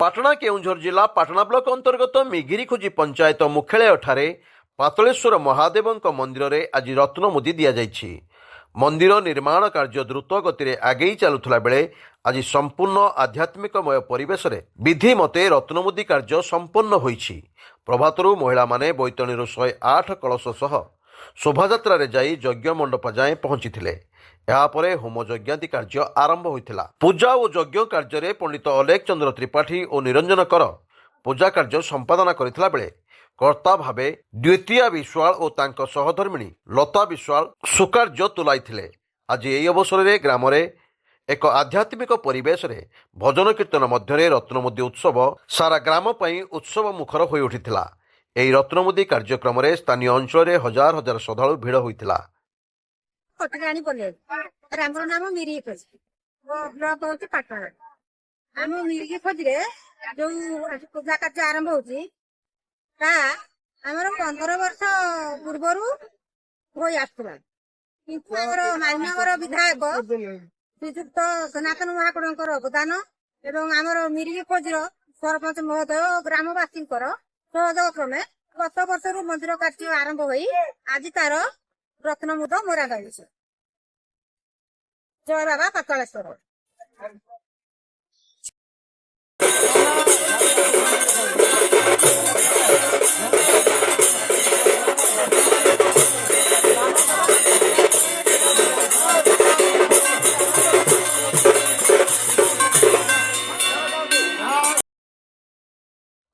पाटणा केउंझर जिला पाटणा ब्लॉक अंतर्गत मिगिरीखोजी पंचायत मुख्यालय पातळेश्वर महादेव मंदिर में आज रत्नमुदी दि जाइछि। मंदिर निर्माण कार्य द्रुत गति आगे चलुला बेले आज संपूर्ण आध्यात्मिकमय परिवेश में विधि मते रत्नमुदी कार्य संपन्न होइछि। प्रभातरू महिला माने बैतणी 108 कलश सह शोभायात्रा जाई यज्ञ मंडप जाए पहुंची। यापर होम यज्ञादि कार्य आरंभ होता। पूजा और यज्ञ कार्य पंडित अलेख चंद्र त्रिपाठी और निरंजन कर पूजा कार्य संपादन करथिला बेले कर्ता भावे द्वितीय विश्वाल और तांको सहधर्मिणी लता विश्वाल सुकार्य तुलाइथिले। आज यही अवसर में ग्राम एक आध्यात्मिक परिवेश रे भजन कीर्तन मध्य रत्नमुदी उत्सव सारा ग्राम पई उत्सव मुखर हो उठिथिला। एही रत्नमुदी कार्यक्रम रे स्थानीय अंचल रे हजार हजार श्रद्धालु भिड़ होइथिला। कटकाणी बोले रामर नाम मिरी खोज ब्लॉक होती पाटण। आम मिरी खोज रे जो पूजा कार्य आरंभ होची ता हमर 15 वर्ष पूर्वर होई आसुला। किंतु हमर माइनगर विधायक श्रीयुक्त सनातन महाकुड़ंकर अवदान एवं आमर मिरी खोज सरपंच महोदय ग्रामवासी सहयोग क्रमे गत वर्ष मंदिर कार्य आरंभ होई आज तार रत्नमुद मोरा जाइए। जय बाबा पातालेश्वर।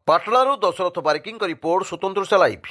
पाटणारू दशरथ बारिकी रिपोर्ट स्वतंत्र लाइव।